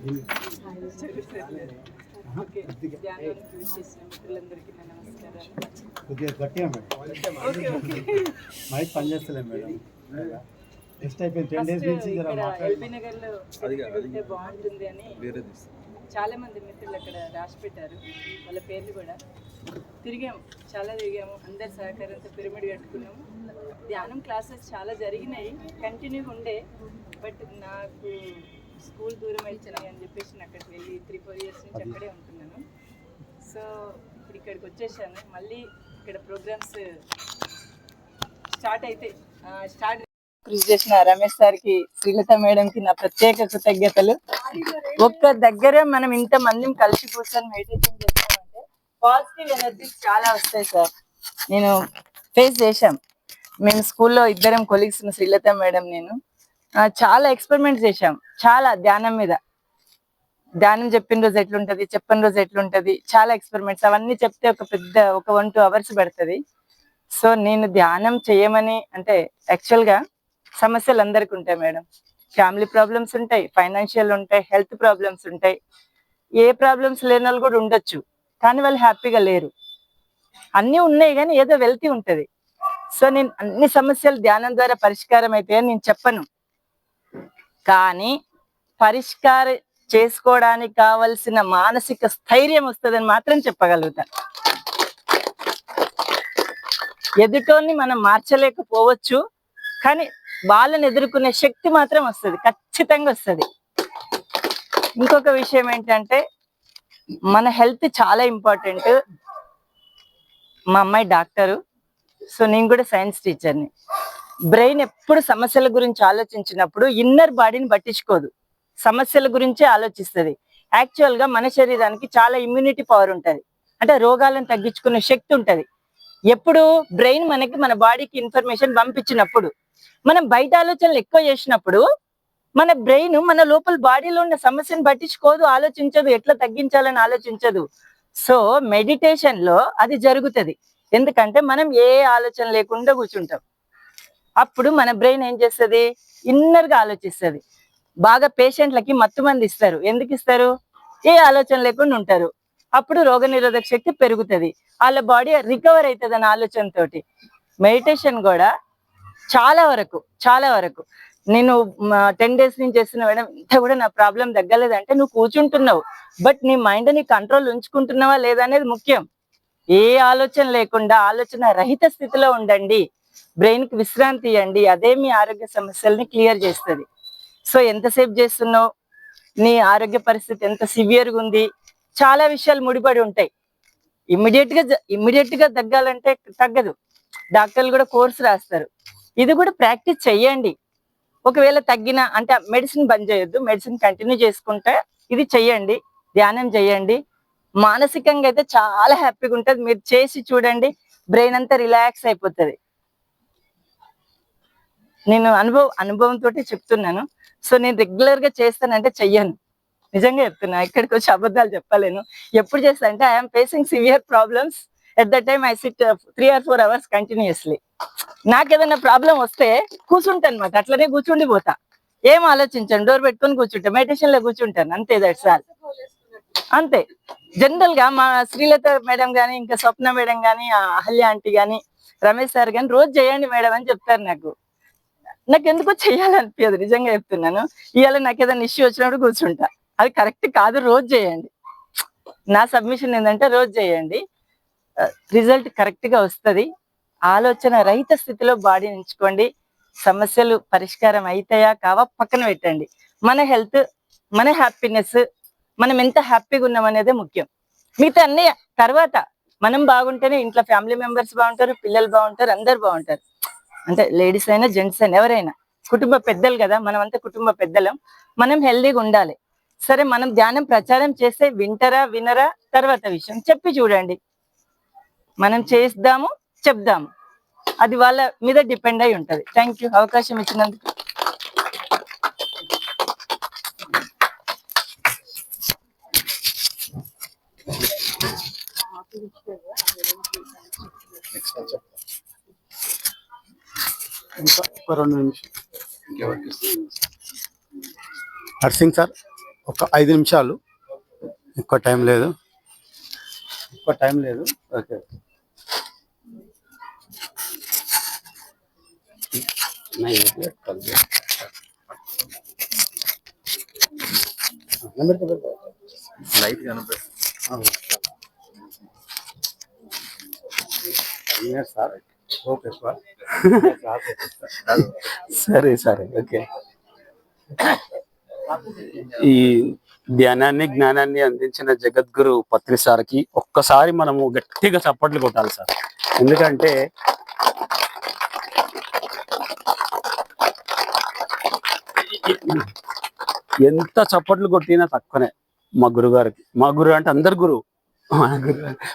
Okay, ధ్యానానికి విచ్చేసిన మిత్రులందరికీ నా నమస్కారాలు. కొద్దిగా గట్టిగా మేడం. Okay okay. మైక్ పనిచేస్తలేదు మేడం. టెస్ట్ అయిపోయింది 10 డేస్ నుంచి ఇక్కడ ఎల్బీ నగర్లో ఉంటే బాగుంటుంది అని చాలా మంది మిత్రులు అక్కడ రాసి పెట్టారు, వాళ్ళ పేర్లు కూడా. తిరిగాము, చాలా తిరిగాము, అందరి సహకారంతో పిరమిడ్ కట్టుకున్నాము. ధ్యానం క్లాసెస్ చాలా జరిగినాయి, కంటిన్యూగా ఉండే. బట్ నాకు స్కూల్ దూరం అవుతున్నాయి అని చెప్పేసి నేను అక్కడికి వెళ్ళి 3-4 ఇయర్స్ నుంచి అక్కడే ఉంటున్నాను. సో ఇప్పుడు ఇక్కడికి వచ్చేసాను. మళ్ళీ ఇక్కడ ప్రోగ్రామ్స్ స్టార్ట్ కృషి చేసిన రమేష్ సార్కి, శ్రీలత మేడంకి నా ప్రత్యేక కృతజ్ఞతలు. ఒక్క దగ్గరే మనం ఇంత మందిని కలిసి కూర్చొని మెడిటేషన్ చేస్తామంటే పాజిటివ్ ఎనర్జీస్ చాలా వస్తాయి సార్. నేను ఫేస్ చేశాం. మేము స్కూల్లో ఇద్దరం కొలీగ్స్, శ్రీలత మేడం నేను, చాలా ఎక్స్పెరిమెంట్ చేశాం. చాలా ధ్యానం మీద, ధ్యానం చెప్పిన రోజు ఎట్లుంటది, చెప్పని రోజు ఎట్లుంటది, చాలా ఎక్స్పెరిమెంట్స్. అవన్నీ చెప్తే ఒక 1-2 అవర్స్ పడుతుంది. సో నేను ధ్యానం చేయమని అంటే యాక్చువల్గా సమస్యలు అందరికి ఉంటాయి మేడం. ఫ్యామిలీ ప్రాబ్లమ్స్ ఉంటాయి, ఫైనాన్షియల్ ఉంటాయి, హెల్త్ ప్రాబ్లమ్స్ ఉంటాయి. ఏ ప్రాబ్లమ్స్ లేని వాళ్ళు కూడా ఉండొచ్చు, కానీ వాళ్ళు హ్యాపీగా లేరు. అన్నీ ఉన్నాయి కానీ ఏదో వెల్తీ ఉంటుంది. సో నేను అన్ని సమస్యలు ధ్యానం ద్వారా పరిష్కారం అవుతాయని నేను చెప్పను, కానీ పరిష్కారం చేసుకోవడానికి కావలసిన మానసిక స్థైర్యం వస్తుందని మాత్రం చెప్పగలుగుతాను. ఎదుటోని మనం మార్చలేకపోవచ్చు, కానీ వాళ్ళని ఎదుర్కొనే శక్తి మాత్రం వస్తుంది, ఖచ్చితంగా వస్తుంది. ఇంకొక విషయం ఏంటంటే మన హెల్త్ చాలా ఇంపార్టెంట్. మా అమ్మాయి డాక్టరు, సో నేను కూడా సైన్స్ టీచర్ని. బ్రెయిన్ ఎప్పుడు సమస్యల గురించి ఆలోచించినప్పుడు ఇన్నర్ బాడీని పట్టించుకోదు, సమస్యల గురించే ఆలోచిస్తుంది. యాక్చువల్గా మన శరీరానికి చాలా ఇమ్యూనిటీ పవర్ ఉంటుంది, అంటే రోగాలను తగ్గించుకునే శక్తి ఉంటుంది. ఎప్పుడు బ్రెయిన్ మనకి మన బాడీకి ఇన్ఫర్మేషన్ పంపించినప్పుడు, మనం బయట ఆలోచనలు ఎక్కువ చేసినప్పుడు మన బ్రెయిన్ మన లోపల బాడీలో ఉన్న సమస్యను పట్టించుకోదు, ఆలోచించదు, ఎట్లా తగ్గించాలని ఆలోచించదు. సో మెడిటేషన్ లో అది జరుగుతుంది. ఎందుకంటే మనం ఏ ఆలోచన లేకుండా కూర్చుంటాం. అప్పుడు మన బ్రెయిన్ ఏం చేస్తుంది, ఇన్నర్ గా ఆలోచిస్తుంది. బాగా పేషెంట్లకి మత్తు మంది ఇస్తారు, ఎందుకు ఇస్తారు, ఏ ఆలోచన లేకుండా ఉంటారు. అప్పుడు రోగనిరోధక శక్తి పెరుగుతుంది, వాళ్ళ బాడీ రికవర్ అవుతుంది అనే ఆలోచనతోటి. మెడిటేషన్ కూడా చాలా వరకు నేను 10 డేస్ నుంచి చేస్తున్నా మేడం, ఇంత కూడా నా ప్రాబ్లం తగ్గలేదంటే నువ్వు కూర్చుంటున్నావు, బట్ నీ మైండ్ నీ కంట్రోల్ ఉంచుకుంటున్నావా లేదా అనేది ముఖ్యం. ఏ ఆలోచన లేకుండా ఆలోచన రహిత స్థితిలో ఉండండి, బ్రెయిన్ కి విశ్రాంతి ఇవ్వండి, అదే మీ ఆరోగ్య సమస్యల్ని క్లియర్ చేస్తుంది. సో ఎంతసేపు చేస్తున్నావు, నీ ఆరోగ్య పరిస్థితి ఎంత సివియర్గా ఉంది, చాలా విషయాలు ముడిపడి ఉంటాయి. ఇమ్మీడియట్ గా తగ్గాలంటే తగ్గదు, డాక్టర్లు కూడా కోర్సు రాస్తారు. ఇది కూడా ప్రాక్టీస్ చెయ్యండి. ఒకవేళ తగ్గిన అంటే మెడిసిన్ బంద్ చేయొద్దు, మెడిసిన్ కంటిన్యూ చేసుకుంటే ఇది చెయ్యండి, ధ్యానం చెయ్యండి. మానసికంగా అయితే చాలా హ్యాపీగా ఉంటుంది. మీరు చేసి చూడండి, బ్రెయిన్ అంతా రిలాక్స్ అయిపోతుంది. నేను అనుభవంతో చెప్తున్నాను. సో నేను రెగ్యులర్ గా చేస్తానంటే చెయ్యను, నిజంగా చెప్తున్నా, ఇక్కడికి వచ్చి అబద్ధాలు చెప్పలేను. ఎప్పుడు చేస్తా అంటే I'm facing severe problems, at the time I SIT 3 or 4 hours continuously. నాకు ఏదైనా ప్రాబ్లం వస్తే కూర్చుంటాను అనమాట, అట్లనే కూర్చుండిపోతా, ఏం ఆలోచించాను, డోర్ పెట్టుకొని కూర్చుంటా, మెడిటేషన్ లో కూర్చుంటాను, అంతే. That's all. అంతే. జనరల్ గా మా శ్రీలత మేడం గానీ, ఇంకా స్వప్న మేడం గానీ, అహల్య ఆంటీ గానీ, రమేష్ సార్ గానీ రోజు చేయండి మేడం అని చెప్తారు. నాకు ఎందుకో చెయ్యాలనిపించదు, నిజంగా చెప్తున్నాను. ఇవాళ నాకు ఏదైనా ఇష్యూ వచ్చినప్పుడు కూర్చుంటా, అది కరెక్ట్ కాదు, రోజు చేయండి. నా సబ్మిషన్ ఏంటంటే రోజు చేయండి, రిజల్ట్ కరెక్ట్ గా వస్తుంది. ఆలోచన రహిత స్థితిలో బాడీ ఉంచుకోండి, సమస్యలు పరిష్కారం అవుతాయా కావా పక్కన పెట్టండి. మన హెల్త్, మన హ్యాపీనెస్, మనం ఎంత హ్యాపీగా ఉన్నాం అనేదే ముఖ్యం. మిగతా అన్ని తర్వాత. మనం బాగుంటేనే ఇంట్లో ఫ్యామిలీ మెంబర్స్ బాగుంటారు, పిల్లలు బాగుంటారు, అందరు బాగుంటారు. అంటే లేడీస్ అయినా జెంట్స్ అయినా ఎవరైనా కుటుంబ పెద్దలు కదా, మనం అంతా కుటుంబ పెద్దలం, మనం హెల్దీగా ఉండాలి. సరే, మనం ధ్యానం ప్రచారం చేస్తే వింటారా వినరా తర్వాత విషయం, చెప్పి చూడండి. మనం చేద్దాము, చెప్దాము, అది వాళ్ళ మీద డిపెండ్ అయి ఉంటది. థ్యాంక్ యూ, అవకాశం ఇచ్చినందుకు. ఇంకా 2 నిమిషాలు. హర్సింగ్ సార్. ఒక 5 నిమిషాలు, ఎక్కువ టైం లేదు. ఓకే. లైట్ కనిపిస్తుంది. Sir okay sir. సరే ఓకే. ఈ ధ్యానాన్ని జ్ఞానాన్ని అందించిన జగద్గురు పత్రి సార్కి ఒక్కసారి మనము గట్టిగా చప్పట్లు కొట్టాలి సార్. ఎందుకంటే ఎంత చప్పట్లు కొట్టినా తక్కువనే మా గురుగారికి. మా గురువు అంటే అందరు గురువు,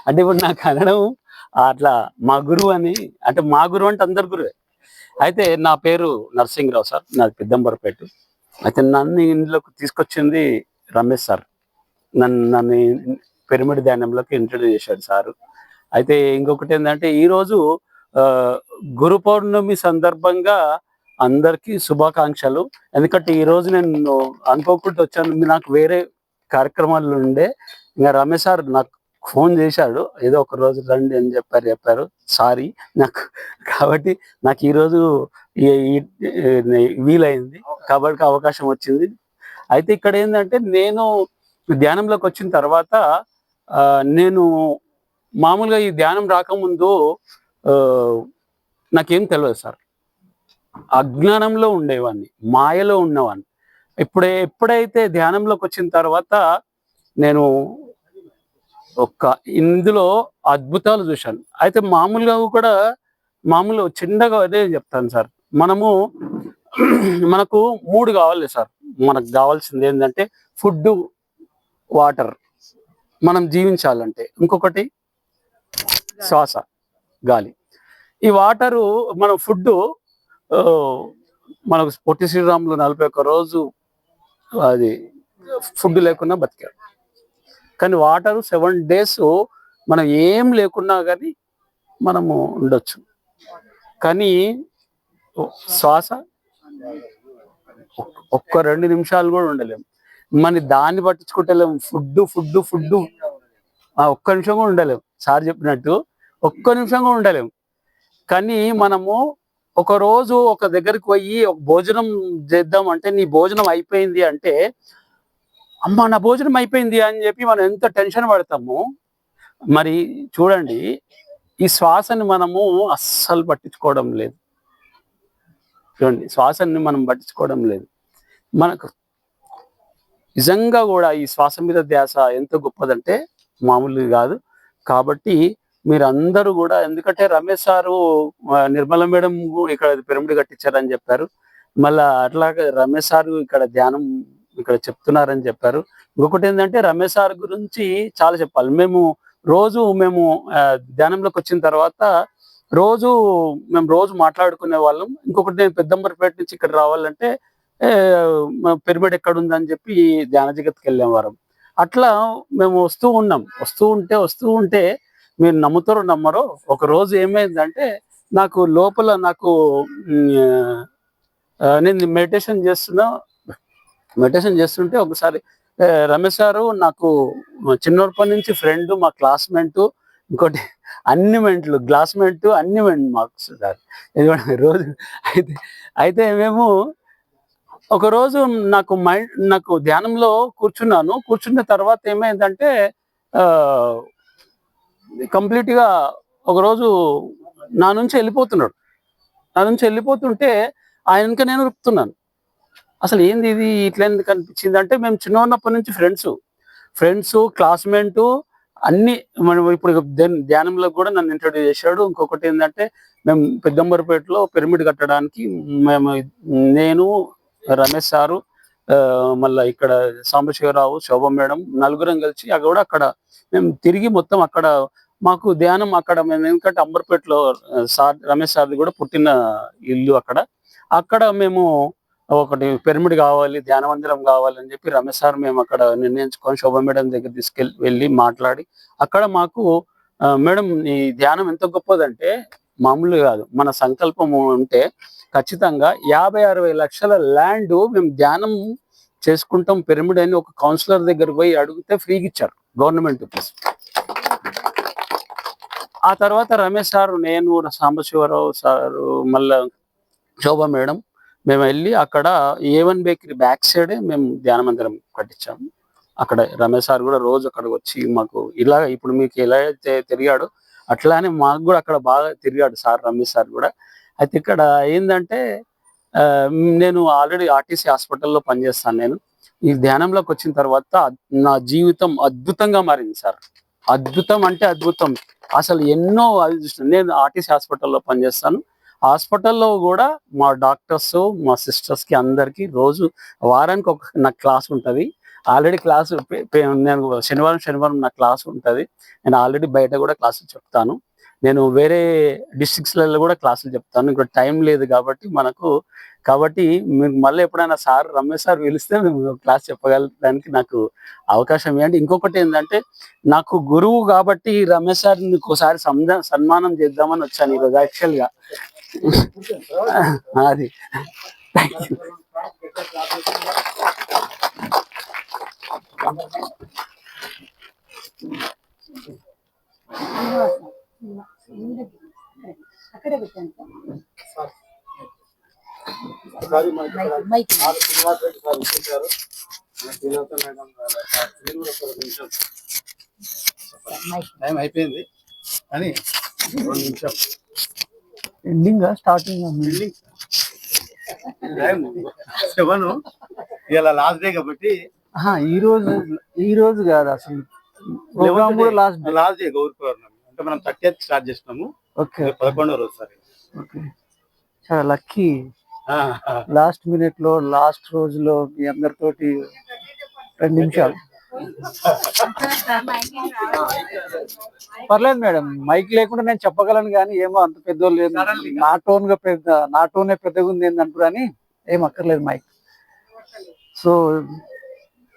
అంటే ఇప్పుడు నాకు అనడం అట్లా మా గురువు అని, అంటే మా గురువు అంటే అందరు గురువే. అయితే నా పేరు నరసింహరావు సార్, నాది పెద్దంబరపేట. అయితే నన్ను ఇంట్లోకి తీసుకొచ్చింది రమేష్ సార్. నన్ను పిరమిడ్ ధ్యానంలోకి ఇంట్రడ్యూస్ చేశాడు సారు. అయితే ఇంకొకటి ఏంటంటే ఈరోజు గురు పౌర్ణమి సందర్భంగా అందరికీ శుభాకాంక్షలు. ఎందుకంటే ఈరోజు నేను అనుకోకుండా వచ్చాను, నాకు వేరే కార్యక్రమాలు ఉండే. ఇంకా రమేష్ సార్ నాకు ఫోన్ చేశాడు, ఏదో ఒక రోజు రండి అని చెప్పారు. సారీ నాకు, కాబట్టి నాకు ఈరోజు వీలైంది, కాబట్టి అవకాశం వచ్చింది. అయితే ఇక్కడ ఏంటంటే నేను ధ్యానంలోకి వచ్చిన తర్వాత నేను మామూలుగా ఈ ధ్యానం రాకముందు నాకేం తెలియదు సార్. అజ్ఞానంలో ఉండేవాడిని, మాయలో ఉన్నవాడిని. ఎప్పుడైతే ధ్యానంలోకి వచ్చిన తర్వాత నేను ఇందులో అద్భుతాలు చూశాను. అయితే మామూలు చిన్నగా అదే చెప్తాను సార్. మనకు 3 కావాలి సార్. మనకు కావాల్సింది ఏంటంటే ఫుడ్, వాటర్, మనం జీవించాలంటే. ఇంకొకటి శ్వాస, గాలి. ఈ వాటరు, మన ఫుడ్, మనకు పొట్టి శ్రీరాములు 41 రోజు అది ఫుడ్ లేకున్నా బతికాడు. కానీ వాటరు 7 days మనం ఏం లేకున్నా కానీ మనము ఉండొచ్చు. కానీ శ్వాస ఒక్క 2 నిమిషాలు కూడా ఉండలేము. మన దాన్ని పట్టించుకుంటలేము. ఫుడ్ ఒక్క నిమిషం కూడా ఉండలేము. సార్ చెప్పినట్టు ఒక్క నిమిషం కూడా ఉండలేము. కానీ మనము ఒక రోజు ఒక దగ్గరికి పోయి ఒక భోజనం చేద్దాం అంటే, నీ భోజనం అయిపోయింది అంటే, అమ్మ నా భోజనం అయిపోయింది అని చెప్పి మనం ఎంత టెన్షన్ పడతాము. మరి చూడండి, ఈ శ్వాసని మనము అస్సలు పట్టించుకోవడం లేదు. చూడండి, శ్వాసని మనం పట్టించుకోవడం లేదు. మనకు నిజంగా కూడా ఈ శ్వాస మీద ధ్యాస ఎంత గొప్పదంటే మామూలుగా కాదు. కాబట్టి మీరందరూ కూడా, ఎందుకంటే రమేష్ సారు నిర్మల మేడం ఇక్కడ పిరమిడ్ కట్టించారని చెప్పారు. మళ్ళా అట్లాగే రమేష్ సారు ఇక్కడ ధ్యానం ఇక్కడ చెప్తున్నారని చెప్పారు. ఇంకొకటి ఏంటంటే రమేష్ సార్ గురించి చాలా చెప్పాలి. మేము ధ్యానంలోకి వచ్చిన తర్వాత రోజు మాట్లాడుకునే వాళ్ళం. ఇంకొకటి, నేను పెద్దంబరపేట నుంచి ఇక్కడ రావాలంటే పిరమిడ్ ఎక్కడ ఉందని చెప్పి ధ్యాన జగత్కి వెళ్ళేవారం. అట్లా మేము వస్తూ ఉంటే మీరు నమ్ముతారో నమ్మరో, ఒక రోజు ఏమైందంటే నాకు లోపల నేను మెడిటేషన్ చేస్తుంటే ఒకసారి రమేష్ గారు నాకు చిన్నప్పటి నుంచి ఫ్రెండ్, మా క్లాస్మేట్, ఇంకోటి క్లాస్మేట్ అన్ని మార్క్స్ సార్. రోజు అయితే మేము ఒక రోజు నాకు ధ్యానంలో కూర్చున్న తర్వాత ఏమైందంటే కంప్లీట్ గా ఒకరోజు నా నుంచి వెళ్ళిపోతుంటే ఆయనక నేను ఉరుకుతున్నాను. అసలు ఏంది ఇది, ఇట్లా ఎందుకు అనిపించింది అంటే, మేము చిన్న ఉన్నప్పటి నుంచి ఫ్రెండ్స్ క్లాస్మేట్ అన్ని. మనం ఇప్పుడు ధ్యానంలో కూడా నన్ను ఇంట్రడ్యూస్ చేశాడు. ఇంకొకటి ఏంటంటే, మేము పెద్దంబరపేటలో పిరమిడ్ కట్టడానికి నేను, రమేష్ సారు, మళ్ళీ ఇక్కడ సాంబశివరావు, శోభ మేడం, నలుగురం కలిసి అక్కడ మేము తిరిగి మొత్తం అక్కడ మాకు ధ్యానం అక్కడ మేము, ఎందుకంటే అంబర్పేటలో రమేష్ సార్ది కూడా పుట్టిన ఇల్లు అక్కడ మేము ఒకటి పిరమిడ్ కావాలి, ధ్యాన మందిరం కావాలని చెప్పి రమేష్ సార్ మేము అక్కడ నిర్ణయించుకొని శోభ మేడం దగ్గర వెళ్ళి మాట్లాడి, అక్కడ మాకు మేడం ఈ ధ్యానం ఎంత గొప్పదంటే మామూలు కాదు. మన సంకల్పం ఉంటే ఖచ్చితంగా 50-60 లక్షల ల్యాండ్ మేము ధ్యానం చేసుకుంటాం పిరమిడ్ అని ఒక కౌన్సిలర్ దగ్గర పోయి అడిగితే ఫ్రీగా ఇచ్చారు గవర్నమెంట్ ప్లస్. ఆ తర్వాత రమేష్ సార్, నేను, సాంబశివరావు సారు, మళ్ళా శోభ మేడం, మేము వెళ్ళి అక్కడ A1 బేకరీ బ్యాక్ సైడే మేము ధ్యాన మందిరం కట్టించాము. అక్కడ రమేష్ సార్ కూడా రోజు అక్కడికి వచ్చి మాకు ఇలా ఇప్పుడు మీకు ఎలా అయితే తిరిగాడు అట్లానే మాకు కూడా అక్కడ బాగా తిరిగాడు సార్, రమేష్ సార్ కూడా. అయితే ఇక్కడ ఏంటంటే నేను ఆల్రెడీ ఆర్టీసీ హాస్పిటల్లో పనిచేస్తాను. నేను ఈ ధ్యానంలోకి వచ్చిన తర్వాత నా జీవితం అద్భుతంగా మారింది సార్. అద్భుతం అంటే అద్భుతం. అసలు ఎన్నో నేను ఆర్టీసీ హాస్పిటల్లో పనిచేస్తాను. హాస్పిటల్లో కూడా మా డాక్టర్స్, మా సిస్టర్స్ కి అందరికి రోజు వారానికి నాకు క్లాస్ ఉంటుంది. ఆల్రెడీ క్లాసు నేను శనివారం నా క్లాస్ ఉంటుంది. నేను ఆల్రెడీ బయట కూడా క్లాసులు చెప్తాను. నేను వేరే డిస్ట్రిక్ట్స్లలో కూడా క్లాసులు చెప్తాను. ఇంకా టైం లేదు కాబట్టి కాబట్టి మీరు మళ్ళీ ఎప్పుడైనా సార్ రమేష్ సార్ పిలిస్తే మేము క్లాస్ చెప్పగలడానికి నాకు అవకాశం ఇవ్వండి. ఇంకొకటి ఏంటంటే నాకు గురువు కాబట్టి రమేష్ సార్ ఇంకోసారి సన్మానం చేద్దామని వచ్చాను ఈరోజు యాక్చువల్గా. అది థ్యాంక్ యూ. టైం అయిపోయింది కానీ 2 నిమిషం ఎండింగ్ స్టార్టింగ్ సెవెన్ ఇలా లాస్ట్ డే కాబట్టి ఈ రోజు కాదు అసలు ప్రోగ్రామ్ కూడా లాస్ట్ డే గౌరీ పౌర్ణమి అంటే మనం 30th స్టార్ట్ చేసినాము. ఓకే, 11వ రోజు సార్. ఓకే, చాలా లక్కీ. లాస్ట్ మినిట్ లో లాస్ట్ రోజులో మీ అందరితోటి 2 నిమిషాలు. పర్లేదు మేడం, మైక్ లేకుండా నేను చెప్పగలను కానీ ఏమో అంత పెద్దోళ్ళు లేదు. నా టోనే పెద్దగా ఉంది ఏంటంటారు కానీ ఏం అక్కర్లేదు మైక్. సో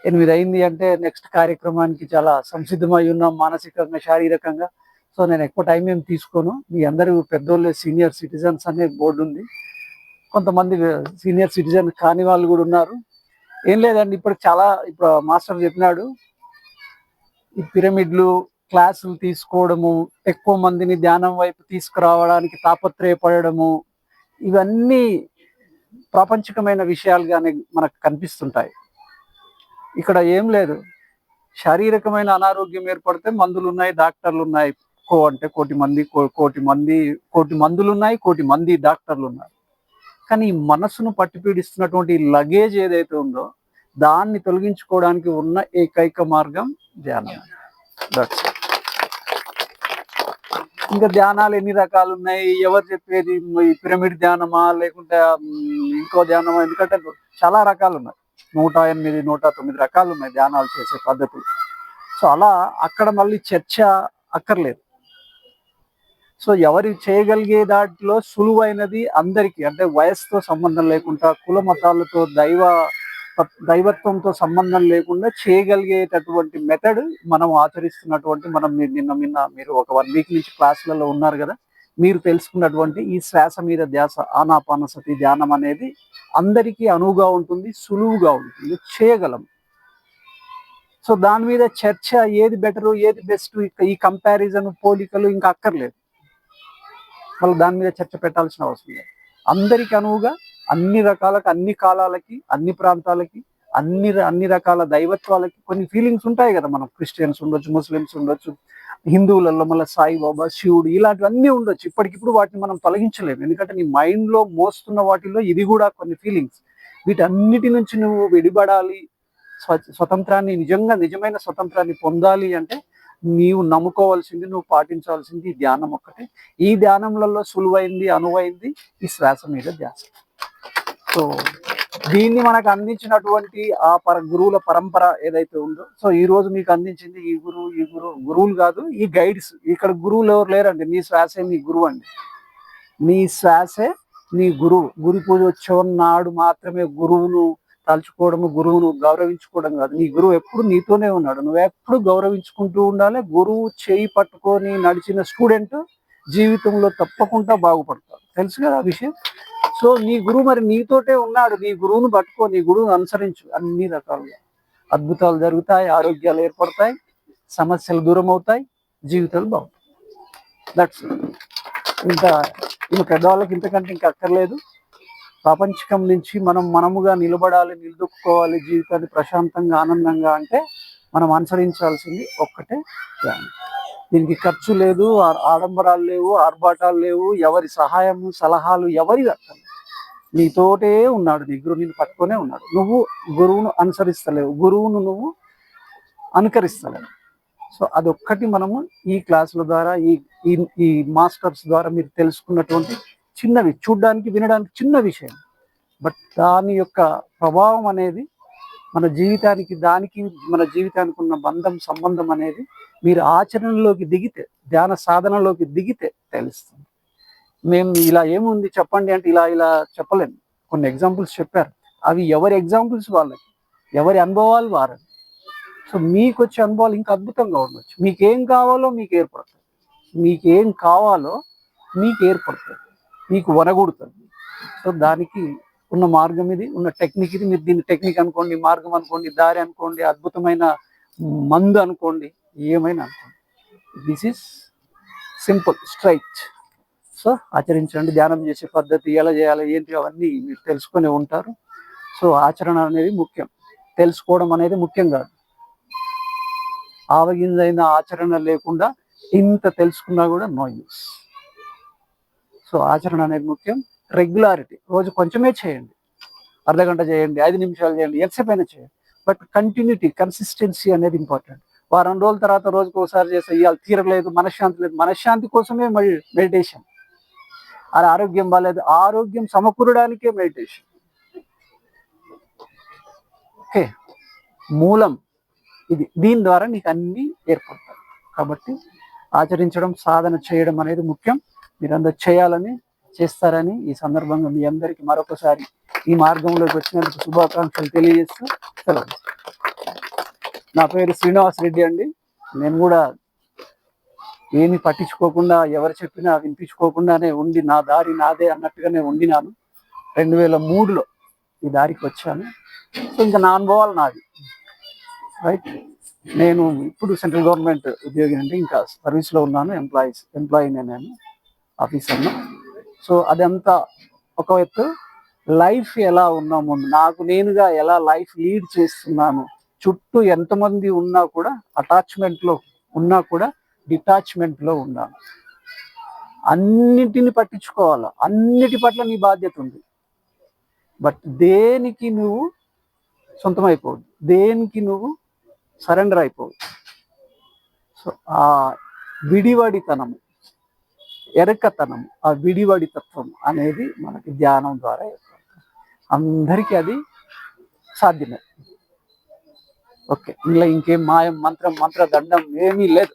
8 అయింది అంటే నెక్స్ట్ కార్యక్రమానికి చాలా సంసిద్ధమై ఉన్నాం మానసికంగా, శారీరకంగా. సో నేను ఎక్కువ టైం ఏం తీసుకోను. మీ అందరూ పెద్దోళ్ళు, సీనియర్ సిటిజన్స్ అనే బోర్డు ఉంది. కొంతమంది సీనియర్ సిటిజన్ కాని వాళ్ళు కూడా ఉన్నారు. ఏం లేదండి, ఇప్పుడు మాస్టర్ చెప్పినాడు, ఈ పిరమిడ్లు క్లాసులు తీసుకోవడము, ఎక్కువ మందిని ధ్యానం వైపు తీసుకురావడానికి తాపత్రయపడము, ఇవన్నీ ప్రాపంచికమైన విషయాలుగానే మనకు కనిపిస్తుంటాయి. ఇక్కడ ఏం లేదు. శారీరకమైన అనారోగ్యం ఏర్పడితే మందులు ఉన్నాయి, డాక్టర్లు ఉన్నాయి. అంటే కోటి మందులు ఉన్నాయి, కోటి మంది డాక్టర్లు ఉన్నారు. కానీ ఈ మనసును పట్టిపీడిస్తున్నటువంటి లగేజ్ ఏదైతే ఉందో దాన్ని తొలగించుకోవడానికి ఉన్న ఏకైక మార్గం ధ్యానం. ఇంకా ధ్యానాలు ఎన్ని రకాలు ఉన్నాయి, ఎవరు చెప్పేది పిరమిడ్ ధ్యానమా లేకుంటే ఇంకో ధ్యానమా? ఎందుకంటే చాలా రకాలు ఉన్నాయి. 108, 109 రకాలు ఉన్నాయి ధ్యానాలు చేసే పద్ధతులు. సో అలా అక్కడ మళ్ళీ చర్చ అక్కర్లేదు. సో ఎవరు చేయగలిగే దాంట్లో సులువైనది అందరికీ, అంటే వయసుతో సంబంధం లేకుండా, కుల మతాలతో, దైవత్వంతో సంబంధం లేకుండా చేయగలిగేటటువంటి మెథడ్ మనం ఆచరిస్తున్నటువంటి మీరు ఒక 1 వీక్ నుంచి క్లాసులలో ఉన్నారు కదా, మీరు తెలుసుకున్నటువంటి ఈ శ్వాస మీద ధ్యాస, ఆనాపానసతి ధ్యానం అనేది అందరికీ అనువుగా ఉంటుంది, సులువుగా ఉంటుంది, చేయగలం. సో దాని మీద చర్చ, ఏది బెటరు ఏది బెస్ట్, ఈ కంపారిజన్, పోలికలు ఇంకా అక్కర్లేదు. మళ్ళీ దాని మీద చర్చ పెట్టాల్సిన అవసరం లేదు. అందరికి అనువుగా, అన్ని రకాలకి, అన్ని కాలాలకి, అన్ని ప్రాంతాలకి, అన్ని రకాల దైవత్వాలకి కొన్ని ఫీలింగ్స్ ఉంటాయి కదా. మనం క్రిస్టియన్స్ ఉండొచ్చు, ముస్లిమ్స్ ఉండొచ్చు, హిందువులలో మళ్ళీ సాయిబాబా, శివుడు, ఇలాంటివన్నీ ఉండొచ్చు. ఇప్పటికిప్పుడు వాటిని మనం తొలగించలేము. ఎందుకంటే నీ మైండ్ లో మోస్తున్న వాటిల్లో ఇది కూడా కొన్ని ఫీలింగ్స్. వీటన్నిటి నుంచి నువ్వు విడిపడాలి, స్వతంత్రాన్ని, నిజమైన స్వతంత్రాన్ని పొందాలి అంటే నీవు నమ్ముకోవాల్సింది, నువ్వు పాటించాల్సింది ఈ ధ్యానం ఒక్కటే. ఈ ధ్యానంలలో సులువైంది, అనువైంది ఈ శ్వాస మీద ధ్యాస. సో దీన్ని మనకు అందించినటువంటి ఆ గురువుల పరంపర ఏదైతే ఉందో, సో ఈ రోజు మీకు అందించింది ఈ గురువులు కాదు, ఈ గైడ్స్. ఇక్కడ గురువులు ఎవరు లేరండి, నీ శ్వాసే నీ గురువు అండి. నీ శ్వాసే నీ గురువు. గురు పూజోత్సవం నాడు మాత్రమే గురువును తలుచుకోవడము, గురువును గౌరవించుకోవడం కాదు. నీ గురువు ఎప్పుడు నీతోనే ఉన్నాడు, నువ్వు ఎప్పుడు గౌరవించుకుంటూ ఉండాలి. గురువు చేయి పట్టుకొని నడిచిన స్టూడెంట్ జీవితంలో తప్పకుండా బాగుపడతాడు. తెలుసు కదా ఆ విషయం. సో నీ గురువు మరి నీతోటే ఉన్నాడు, నీ గురువును పట్టుకో, నీ గురువును అనుసరించు. అన్ని రకాలుగా అద్భుతాలు జరుగుతాయి, ఆరోగ్యాలు ఏర్పడతాయి, సమస్యలు దూరం అవుతాయి, జీవితాలు బాగుంటాయి. దట్స్ ఇంకా పెద్దవాళ్ళకి ఇంతకంటే ఇంకా అక్కర్లేదు. ప్రపంచకం నుంచి మనముగా నిలబడాలి, నిలదొక్కుకోవాలి, జీవితాన్ని ప్రశాంతంగా ఆనందంగా అంటే మనం అనుసరించాల్సింది ఒక్కటే ధ్యానం. దీనికి ఖర్చు లేదు, ఆడంబరాలు లేవు, ఆర్భాటాలు లేవు, ఎవరి సహాయము సలహాలు ఎవరి అర్థం. నీతోటే ఉన్నాడు, నీ గురువు నిన్ను పట్టుకొనే ఉన్నాడు. నువ్వు గురువును అనుసరిస్తలేవు, గురువును నువ్వు అనుకరిస్తలేవు. సో అదొక్కటి మనము ఈ క్లాసుల ద్వారా ఈ మాస్టర్స్ ద్వారా మీరు తెలుసుకున్నటువంటి చిన్నవి, చూడ్డానికి వినడానికి చిన్న విషయం, బట్ దాని యొక్క ప్రభావం అనేది మన జీవితానికి ఉన్న సంబంధం అనేది మీరు ఆచరణలోకి దిగితే, ధ్యాన సాధనలోకి దిగితే తెలుస్తుంది. మేము ఇలా ఏముంది చెప్పండి అంటే ఇలా చెప్పలేము. కొన్ని ఎగ్జాంపుల్స్ చెప్పారు, అవి ఎవరి ఎగ్జాంపుల్స్ వాళ్ళకి, ఎవరి అనుభవాలు వారని. సో మీకు వచ్చే అనుభవాలు ఇంకా అద్భుతంగా ఉండవచ్చు. మీకేం కావాలో మీకు ఏర్పడుతుంది, మీకు వనగూడుతుంది. సో దానికి ఉన్న మార్గం ఇది, ఉన్న టెక్నిక్ ఇది. మీరు దీన్ని టెక్నిక్ అనుకోండి, మార్గం అనుకోండి, దారి అనుకోండి, అద్భుతమైన మందు అనుకోండి, ఏమైనా అనుకోండి. This is simple, straight. So ఆచరించండి. ధ్యానం చేసే పద్ధతి ఎలా చేయాలి ఏంటి అవన్నీ మీరు తెలుసుకొని ఉంటారు. సో ఆచరణ అనేది ముఖ్యం, తెలుసుకోవడం అనేది ముఖ్యం కాదు. ఆవగింజైన ఆచరణ లేకుండా ఇంత తెలుసుకున్నా కూడా నో యూస్. సో ఆచరణ అనేది ముఖ్యం. రెగ్యులారిటీ, రోజు కొంచెమే చేయండి, అర్ధగంట చేయండి, 5 నిమిషాలు చేయండి, ఎంతసేపు అయినా చేయండి, బట్ కంటిన్యూటీ, కన్సిస్టెన్సీ అనేది ఇంపార్టెంట్. వారం రోజుల తర్వాత రోజుకు ఒకసారి చేస్తే ఇవాళ తీరలేదు, మనశ్శాంతి లేదు, మనశ్శాంతి కోసమే మెడిటేషన్. అది ఆరోగ్యం బాగాలేదు, ఆరోగ్యం సమకూరడానికే మెడిటేషన్. ఓకే, మూలం ఇది. దీని ద్వారా నీకు అన్ని ఏర్పడతాయి. కాబట్టి ఆచరించడం, సాధన చేయడం అనేది ముఖ్యం. మీరందరూ చేయాలని, చేస్తారని ఈ సందర్భంగా మీ అందరికీ మరొకసారి ఈ మార్గంలోకి వచ్చినందుకు శుభాకాంక్షలు తెలియజేస్తూ సెలవు. నా పేరు శ్రీనివాస్ రెడ్డి అండి. నేను కూడా ఏమి పట్టించుకోకుండా, ఎవరు చెప్పినా వినిపించుకోకుండానే ఉండి, నా దారి నాదే అన్నట్టుగానే ఉండినాను. 2003లో ఈ దారికి వచ్చాను. సో ఇంకా నా అనుభవాలు నాది, రైట్. నేను ఇప్పుడు సెంట్రల్ గవర్నమెంట్ ఉద్యోగి అండి, ఇంకా సర్వీస్లో ఉన్నాను, ఎంప్లాయీనే, నేను ఆఫీసర్ను. సో అదంతా ఒక ఎత్తు. లైఫ్ ఎలా ఉన్నాము, నాకు నేనుగా ఎలా లైఫ్ లీడ్ చేస్తున్నాను, చుట్టూ ఎంతమంది ఉన్నా కూడా అటాచ్మెంట్లో ఉన్నా కూడా డిటాచ్మెంట్లో ఉన్నాను. అన్నిటిని పట్టించుకోవాలి, అన్నిటి పట్ల నీ బాధ్యత ఉంది, బట్ దేనికి నువ్వు సొంతం అయిపోవద్దు, దేనికి నువ్వు సరెండర్ అయిపోవద్దు. సో ఆ విడివడితనము, ఎరకతనము, ఆ విడివడి తత్వం అనేది మనకి ధ్యానం ద్వారా అందరికీ అది సాధ్యమే. ఓకే, ఇలా ఇంకేం మాయం మంత్ర దండం ఏమీ లేదు.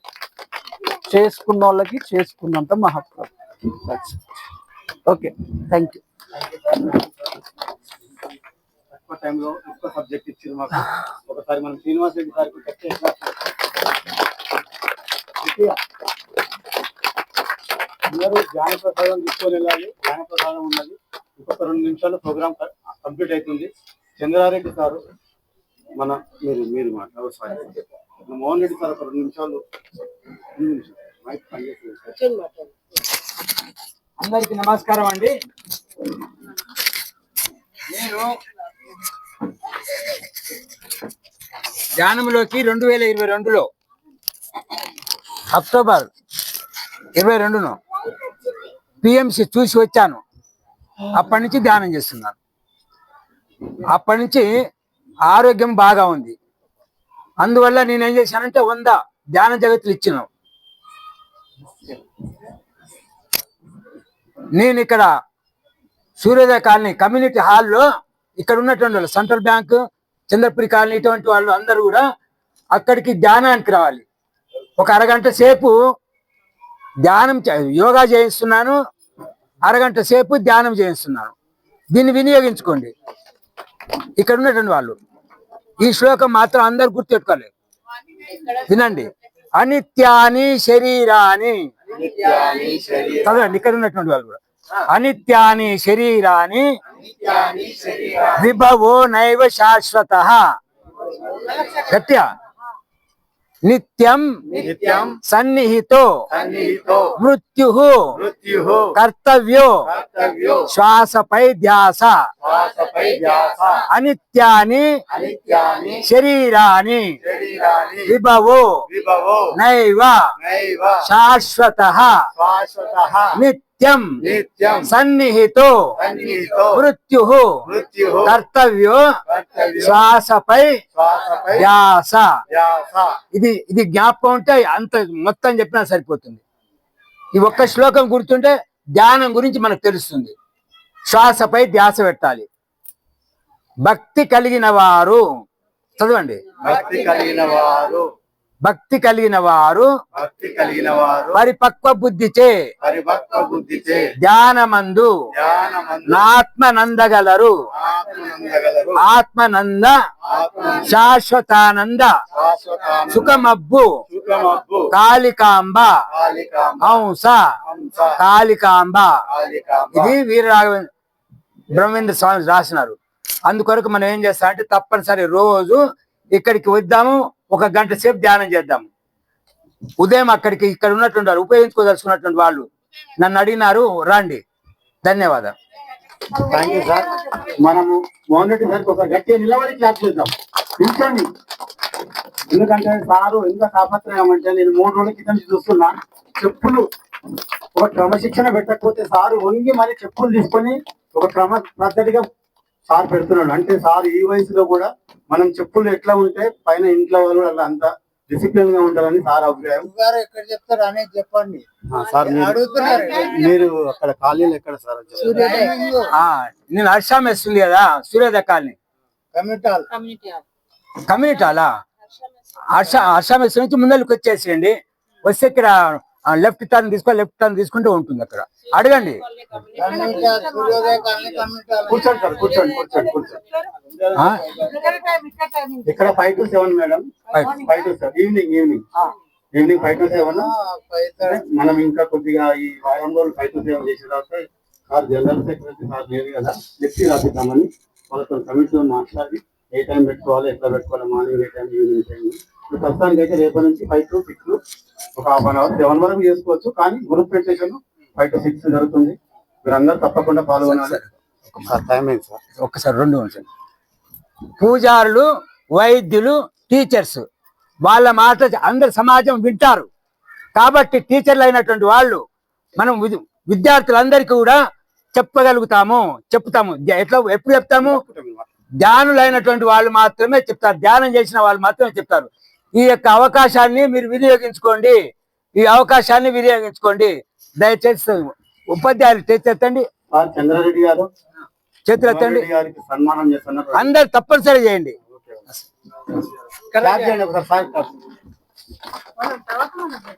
చేసుకున్న వాళ్ళకి చేసుకున్నంత మహత్వం. Okay, thank you. తక్కువ టైంలో ఎక్కువ సబ్జెక్ట్ ఇచ్చింది మాకు. ఒకసారి మనం శ్రీనివాస్ రెడ్డి సార్కి టెస్ట్ చేసిన అందరూ ధ్యాన ప్రసాదం తీసుకొని వెళ్ళాలి. ధ్యాన ప్రసాదం ఉన్నది. ఇంకొక 2 నిమిషాలు ప్రోగ్రామ్ కంప్లీట్ అవుతుంది. చంద్రారెడ్డి సారు మీరు మాట్లాడారు. సారీ, మోహన్ రెడ్డి సార్ ఒక 2 నిమిషాలు మైక్ పనిచేస్తుంది. అందరికి నమస్కారం అండి. నేను ధ్యానంలోకి 2022లో అక్టోబర్ 22ను పిఎంసి చూసి వచ్చాను. అప్పటి నుంచి ధ్యానం చేస్తున్నాను. అప్పటి నుంచి ఆరోగ్యం బాగా ఉంది. అందువల్ల నేనేం చేశానంటే 100 ధ్యాన జగత్తులు ఇచ్చినాను. నేను ఇక్కడ సూర్యోదయ కాలనీ కమ్యూనిటీ హాల్లో ఇక్కడ ఉన్నటువంటి వాళ్ళు, సెంట్రల్ బ్యాంక్, చంద్రపురి కాలనీ, ఇటువంటి వాళ్ళు అందరూ కూడా అక్కడికి ధ్యానానికి రావాలి. ఒక అరగంట సేపు ధ్యానం యోగా చేయిస్తున్నాను, అరగంట సేపు ధ్యానం చేయిస్తున్నాను. దీన్ని వినియోగించుకోండి. ఇక్కడ ఉన్నటువంటి వాళ్ళు ఈ శ్లోకం మాత్రం అందరు గుర్తుపెట్టుకోలేదు, వినండి. అనిత్యాని శరీరాని, చదవండి. ఇక్కడ ఉన్నటువంటి వాళ్ళు కూడా అనిత్యాని శరీరాని విభవో నైవ శాశ్వత గట్టిగా నిత్యం నిత్యం సన్నిహితో సన్నిహితో మృత్యు మృత్యు కర్తవ్యో కర్తవ్యో శ్వాసపై ధ్యాస శ్వాసపై ధ్యాస అనిత్యాని అనిత్యాని శరీరాని శరీరాని విభవో విభవో నైవ నైవ శాశ్వత శాశ్వతః నిత్యం నిత్యం సన్నిహితో సన్నిహితో మృత్యు మృత్యు కర్తవ్యో కర్తవ్యో శ్వాసపై శ్వాసపై ధ్యాస ధ్యాస. ఇది జ్ఞాపకం ఉంటే అంత మొత్తం చెప్పినా సరిపోతుంది. ఈ ఒక్క శ్లోకం గుర్తుంటే ధ్యానం గురించి మనకు తెలుస్తుంది. శ్వాసపై ధ్యాస పెట్టాలి. భక్తి కలిగిన వారు చదవండి. భక్తి కలిగిన వారు భక్తి కలిగిన వారు భక్తి కలిగిన వారు పరిపక్వ బుద్ధిచే పరిపక్వ బుద్ధిచే ధ్యానమందు ధ్యానమందు ఆత్మనందగలరు. ఆత్మనందగలరు. ఆత్మనంద ఆత్మనంద శాశ్వతానంద శాశ్వతానంద సుఖమబ్బు సుఖమబ్బు కాళికాంబ కాళికాంబ హంస హంస కాళికాంబ. కాళికాంబ. ఇది వీరరాఘవేంద్ర బ్రహ్మేంద్ర స్వామి రాసినారు. అందుకొరకు మనం ఏం చేస్తాం అంటే తప్పనిసరి రోజు ఇక్కడికి వద్దాము, 1 గంట సేపు ధ్యానం చేద్దాము. ఉదయం ఇక్కడ ఉన్నటువంటి వాళ్ళు ఉపయోగించుకోదలుచుకున్నటువంటి వాళ్ళు నన్ను అడిగినారు, రండి. ధన్యవాదాలు. Thank you sir. మనము మోహన్ రెడ్డి సార్కి ఒక గట్టిగా నిలబడి క్లాస్ చేద్దాం. నిల్చోండి. ఎందుకంటే సారు ఎంత తాపత్రయం అంటే నేను 3 రోజుల క్రితం నుంచి చూస్తున్నా. చెప్పులు ఒక క్రమశిక్షణ పెట్టకపోతే సారు వంగి మరి చెప్పులు తీసుకొని ఒక క్రమ పద్ధతిగా సార్ పెడుతున్నాడు. అంటే సార్ ఈ వయసులో కూడా మనం చెప్పులు ఎట్లా ఉంటే పైన ఇంట్లో వాళ్ళు అలా అంత డిసిప్లిన్ గా ఉంటారని సార్ అభిప్రాయం. ఎక్కడ చెప్తారు అనేది చెప్పండి. సార్ మీరు అక్కడ కాలనీలు ఎక్కడ సార్? నేను హర్షా మెస్ ఉంది కదా, సూర్యోదయ కాలనీ కమ్యూనిటీ హాలా. హర్షా మెస్ నుంచి ముందరికి వచ్చేసేయండి. వస్తే ఇక్కడ లెఫ్ట్ టర్న్ తీసుకుంటూ ఉంటుంది. అక్కడ అడగండి. కూర్చోండి సార్, కూర్చోండి. ఇక్కడ 5 to 7 madam. 5 to 7 evening 5 to 7. మనం ఇంకా కొద్దిగా ఈ వారం రోజులు 5 to 7 చేసిన తర్వాత సార్ జనరల్ సెక్రటరీ సార్ లేదు కదా, చెప్తే రాపిద్దామని వాళ్ళతో కమిటీతో మాట్లాడి ఏ టైం పెట్టుకోవాలి, ఎట్లా పెట్టుకోవాలి, మార్నింగ్ ఏ టైం, ఈవినింగ్ టైం. ఇప్పుడు ప్రస్తుతానికి అయితే రేపటి నుంచి 5 to 6 ఒక ½ అవర్ 7 వరకు చేసుకోవచ్చు. కానీ గ్రూప్ మెడిటేషన్ 5 to 6 జరుగుతుంది. మీరందరూ తప్పకుండా పాల్గొనాలి. ఒక్కసారి 2 నిమిషాలు. పూజారులు, వైద్యులు, టీచర్స్ వాళ్ళ మాట అందరు సమాజం వింటారు. కాబట్టి టీచర్లు అయినటువంటి వాళ్ళు మనం విద్యార్థులందరికీ కూడా చెప్తాము. ఎప్పుడు చెప్తాము? ధ్యానులైనటువంటి వాళ్ళు మాత్రమే చెప్తారు. ధ్యానం చేసిన వాళ్ళు మాత్రమే చెప్తారు. ఈ యొక్క అవకాశాన్ని మీరు వినియోగించుకోండి. దయచేసి ఉపాధ్యాయులు చేతులెత్తండి. చంద్రారెడ్డి గారు చేతులెత్తండి. గారికి సన్మానం చేస్తున్నారు. అందరు తప్పనిసరి చేయండి.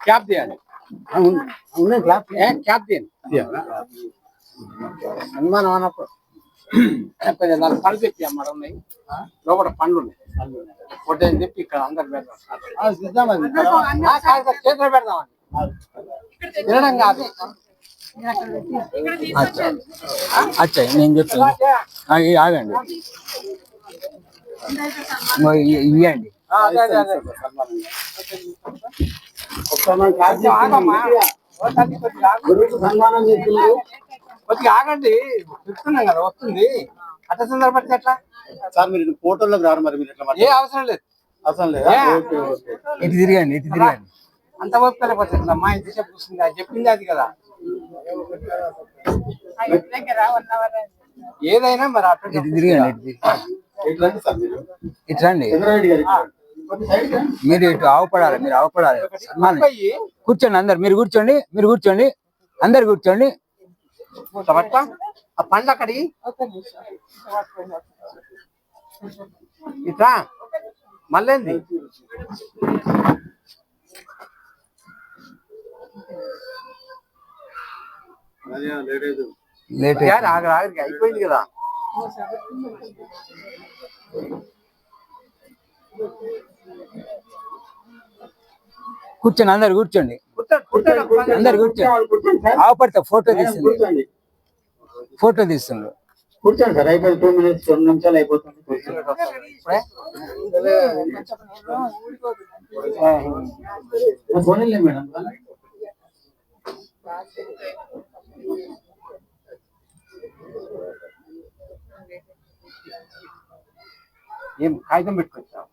క్యాప్ తీయాలి. క్యాప్ తీయండి. సన్మానం అన్నప్పుడు కొంచెం 4 పళ్ళు తెప్పి అమ్మాట ఉన్నాయి. లోపల పండ్లు ఉన్నాయి. ఫోటో తెప్పి ఇక్కడ అందరు పెడదాం. చేతిలో పెడదామని తినడం కాదు. అచ్చా నేను చెప్తాను. ఆగండి, ఇవ్వండి. సన్మానం చేస్తున్నారు. కొద్దిగా ఆగండి, చెప్తున్నాం కదా వస్తుంది. అట్లా సందర్భపడితే ఎట్లా సార్ మీరు ఫోటోలోకి రారు. మరి మీరు ఎట్లా? ఏ అవసరం లేదు. అవసరం లేదా? ఇటు తిరగండి. అంత ఓపికలేకపోతే మా ఇంటి చెప్పు చూస్తుంది. అది చెప్పింది అది కదా. ఏదైనా మరి అట్లా ఇటు తిరగండి. ఇటు రండి. మీరు ఇటు ఆవుపడాలి. కూర్చోండి. అందరు మీరు కూర్చోండి. అందరు కూర్చోండి. ఆ పండ్లు అక్కడి ఇట్లా మళ్ళీ లేట్ అయిపోయింది కదా. కూర్చోండి. అందరు కూర్చోండి. అందరు కూర్చోండి. ఆవుపడితే ఫోటో తీసింది. ఫోటో తీస్తున్నారు. కూర్చోండి సార్, అయిపోయింది 2 minutes 2 నిమిషాలు అయిపోతుంది. కూర్చోండి. పోనీలే మేడం. ఏం కాగితం పెట్టుకొచ్చావు,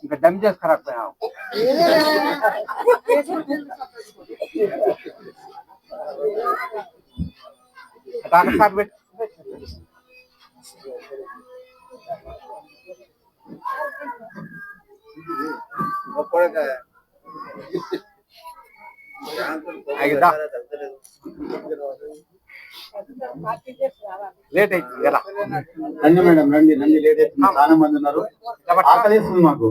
ఇంకా డమ్ చేసుకురాకపోయావు. సార్ పెట్టు. లేట్ అవుతుంది కదా. రండి మేడం, రండి రండి, లేట్ అవుతుంది, చాలా మంది ఉన్నారు, ఆకలిస్తుంది మాకు.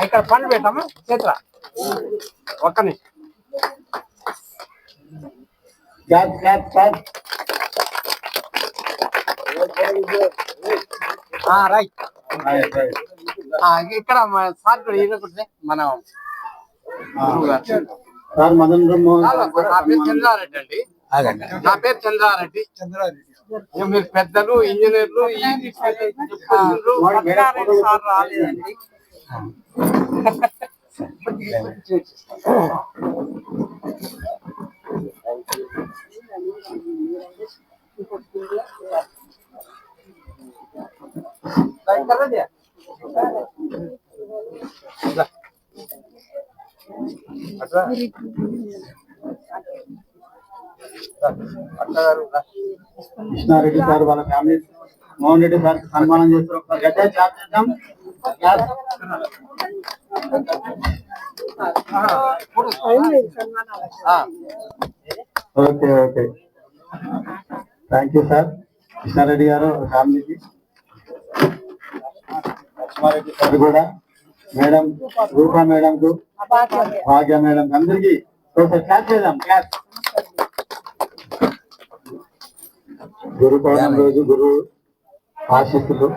ఇక్కడ పండు పెట్టామా చేతురా, ఒక్క నిమిషం. Catch catch catch. రైట్. ఇక్కడ సార్ కూడా ఈయనకుంటే మనం సార్ మదన్ మోహన్. నా పేరు చంద్రారెడ్డి అండి. నా పేరు చంద్రారెడ్డి. మీరు పెద్దలు ఇంజనీర్లు సార్ రాలేదండి. కృష్ణారెడ్డి సార్ వాళ్ళ ఫ్యామిలీ మోహన్ రెడ్డి సార్ సన్మానం చేస్తారు. ఒకసారి గట్టిగా క్లాప్ చేద్దాం. Okay okay, thank you sir. Krishna Reddy గారు ఫ్యామిలీకి, లక్ష్మారెడ్డి సార్ కూడా, మేడం రూపా మేడం కు, భాగ్య మేడం అందరికి ఒకసారి క్లాప్ చేద్దాం. క్లాప్. గురు పౌర్ణమి రోజు గురు ఆశీస్సులు.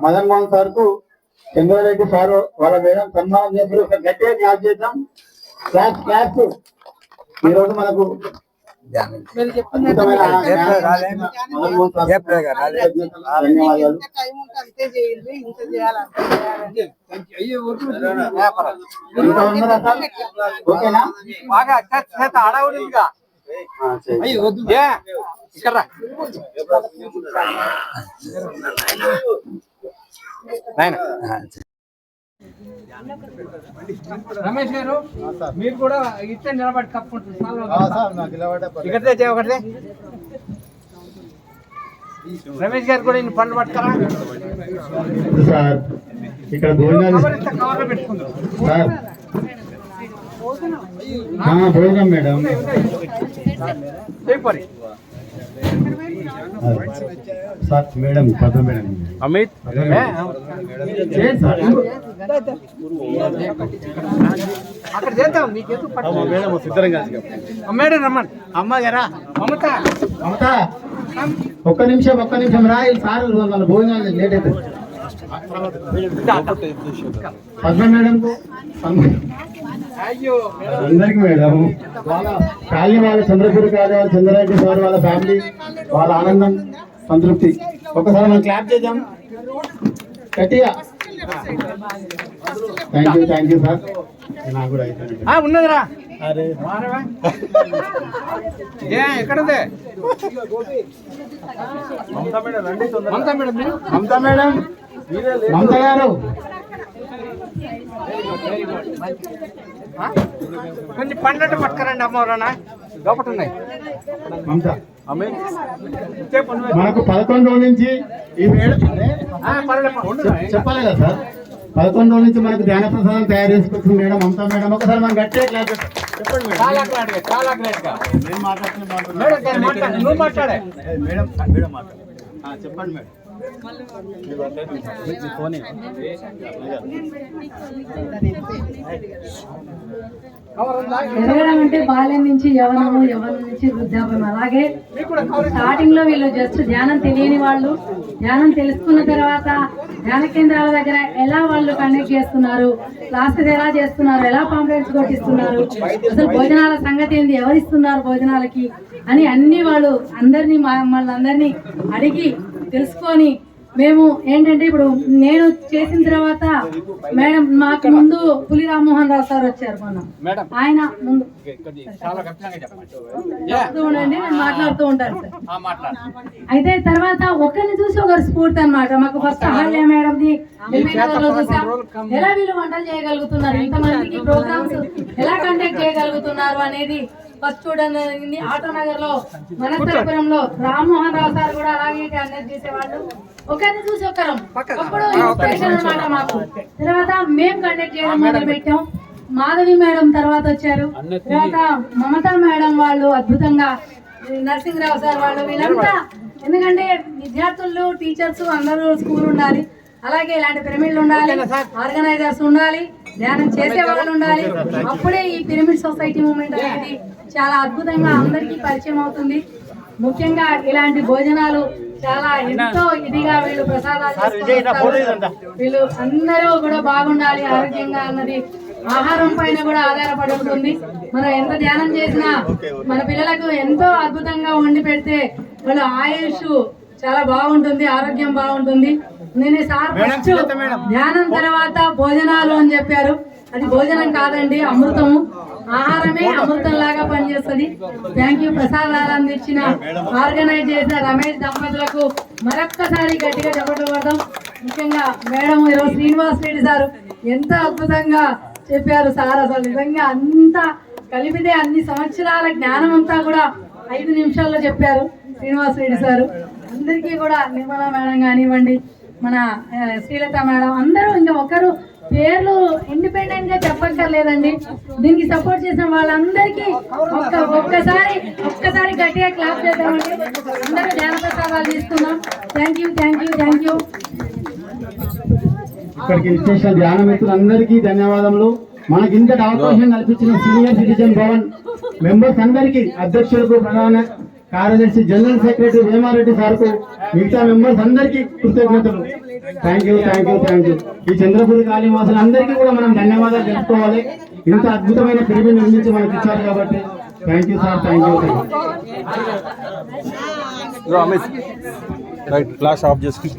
మదన్ మోహన్ సార్ కు చంద్రారెడ్డి సార్ వాళ్ళ మేడం సన్మానం చేస్తారు. ఒకసారి గట్టిగా క్లాప్ చేద్దాం. Clap clap. ఈ రోజు మనకు ఓకేనా? బాగా అడవుడిగా ఇక్కడ రమేష్ గారు మీరు కూడా ఇట్లా నిలబడి కప్పుకుంటారు. ఒకటే రమేష్ గారు కూడా ఇన్ని పండ్లు పట్టుకరా సార్. ఇక్కడ భోజనాలు పెట్టుకుంటారు సార్. భోజనం madam. Sir madam Padma madam. Amit అక్కడ చేద్దాం. మేడం రమ్మని. అమ్మ గారా మమత. మమత ఒక్క నిమిషం రా. సార్ వాళ్ళ భోజనాలు లేట్ అవుతుంది. పద్మ మేడం కు అందరికి మేడం, కాళీ వాళ్ళ చంద్రపూర్ కాళీ వాళ్ళ చంద్రారెడ్డి సార్ వాళ్ళ ఫ్యామిలీ వాళ్ళ ఆనందం సంతృప్తి. ఒకసారి మనం క్లాప్ చేద్దాం గట్టిగా. Thank you sir. నాకు కూడా ఉన్నదిరా. ఎక్కడదే మమతా మేడం. మమత గారు కొంచెం పండ్లంటే పట్టుకరండి అమ్మవరానా. లోపల ఉన్నాయి. మమత మనకు 11 రోజుల నుంచి ఈ చెప్పాలి కదా సార్. 11 రోజుల నుంచి మనకు ధ్యాన ప్రసాదం తయారు చేసుకొచ్చింది మేడం మమతా మేడం. ఒకసారి మనం గట్టిగా క్లాస్ చెప్పండి మేడం. చాలా గ్రేట్ గా నేను మాట్లాడుతున్నా. నువ్వు మాట్లాడే మేడం చెప్పండి మేడం. ఎదగడం అంటే బాల్యం నుంచి యవనము, యవనం నుంచి వృద్ధాప్యం. అలాగే స్టార్టింగ్ లో వీళ్ళు జస్ట్ ధ్యానం తెలియని వాళ్ళు ధ్యానం తెలుసుకున్న తర్వాత ధ్యాన కేంద్రాల దగ్గర ఎలా వాళ్ళు కండక్ట్ చేస్తున్నారు, క్లాసెస్ ఎలా చేస్తున్నారు, ఎలా పాంప్లెట్స్ కొట్టిస్తున్నారు, అసలు భోజనాల సంగతి ఏంది, ఎవరిస్తున్నారు భోజనాలకి అని అన్ని వాళ్ళు అందరినీ మమ్మల్ని అందరినీ అడిగి తెలుసుకొని మేము ఏంటంటే ఇప్పుడు నేను చేసిన తర్వాత మేడం మాకు ముందు పులి రామ్మోహన్ రావు సార్ వచ్చారు మొన్న. ఆయన ముందు చెప్తూ ఉండండి, నేను మాట్లాడుతూ ఉంటాను సార్. అయితే తర్వాత ఒకరిని చూసి ఒకరు స్ఫూర్తి అన్నమాట. మాకు ఫస్ట్ అహల్య మేడం ని చూసాం, ఎలా వీళ్ళు వంటలు చేయగలుగుతున్నారు, ఇంతమందికి ప్రోగ్రామ్స్ ఎలా కండక్ట్ చేయగలుగుతున్నారు అనేది ఫస్ట్ చూడండి. ఆటోనగర్ లో మనస్తపురంలో రామ్మోహన్ రావు సార్ కూడా అలాగే కండక్ట్ చేసేవాళ్ళు. ఒకరిని చూసి ఒకరం అప్పుడు ఇన్స్పిరేషన్ అన్నమాట మాకు. తర్వాత మేము కండక్ట్ చేయడం మొదలు పెట్టాం. మాధవి మేడం తర్వాత వచ్చారు, తర్వాత మమతా మేడం వాళ్ళు అద్భుతంగా, నరసింహరావు సార్ వాళ్ళు, వీళ్ళంతా ఎందుకంటే విద్యార్థులు టీచర్స్ అందరూ స్కూల్ ఉండాలి, అలాగే ఇలాంటి పిరమిడ్లు ఉండాలి, ఆర్గనైజర్స్ ఉండాలి, ధ్యానం చేసే వాళ్ళు ఉండాలి. అప్పుడే ఈ పిరమిడ్ సొసైటీ మూవ్మెంట్ అనేది చాలా అద్భుతంగా అందరికీ పరిచయం అవుతుంది. ముఖ్యంగా ఇలాంటి భోజనాలు చాలా ఎంతో ఇదిగా వీళ్ళు ప్రసాదాలు చేసుకుంటారు. వీళ్ళు అందరూ కూడా బాగుండాలి ఆరోగ్యంగా అన్నది ఆహారం పైన కూడా ఆధారపడి ఉంటుంది. మనం ఎంత ధ్యానం చేసినా మన పిల్లలకు ఎంతో అద్భుతంగా వండి పెడితే వాళ్ళ ఆయుష్ చాలా బాగుంటుంది, ఆరోగ్యం బాగుంటుంది. నేను సార్ ఫస్ట్ ధ్యానం తర్వాత భోజనాలు అని చెప్పారు. అది భోజనం కాదండి, అమృతము. ఆహారమే అమృతం లాగా పనిచేస్తుంది. Thank you. ప్రసాదాలు అందించిన ఆర్గనైజ్ చేసిన రమేష్ దంపతులకు మరొక్కసారి గట్టిగా చెప్పడం పడదాం. ముఖ్యంగా మేడం ఈరోజు శ్రీనివాస్ రెడ్డి సార్ ఎంతో అద్భుతంగా చెప్పారు సార్. అసలు నిజంగా అంతా కలిపితే అన్ని సంవత్సరాల జ్ఞానం అంతా కూడా 5 నిమిషాల్లో చెప్పారు శ్రీనివాస్ రెడ్డి సారు. అందరికీ కూడా నిర్మల మేడం కానివ్వండి, మన శ్రీలత మేడం, అందరూ ఇంకా ఒకరు పేర్లు ఇండిపెండెంట్ గా చెప్పక్కర్లేదండి. దీనికి సపోర్ట్ చేసిన వాళ్ళందరికీ ఒక్కసారి గట్టిగా క్లాప్ చేద్దామండి. అందరూ ధ్యాన ప్రసాదాలు తీసుకున్నాం. Thank you, thank you, thank you. ఇక్కడికి విశేష ధ్యాన మిత్రులందరికీ ధన్యవాదములు. మనకి ఇంతటి అవకాశం కల్పించిన సీనియర్ సిటిజన్ భవన్ మెంబర్స్ అందరికీ, అధ్యక్షులకు, ప్రధాన కార్యదర్శి, జనరల్ సెక్రటరీ వేమారెడ్డి సార్కు, మిగతా మెంబర్స్ అందరికీ కృతజ్ఞతలు. Thank you, thank you, thank you. ఈ చంద్రపూర్ కాళీవాసులు అందరికీ కూడా మనం ధన్యవాదాలు తెలుసుకోవాలి. ఇంత అద్భుతమైన పిరమిడ్ నిర్మించి మనకి ఇచ్చారు కాబట్టి thank you sir, thank you. Right, flash of చేసుకుని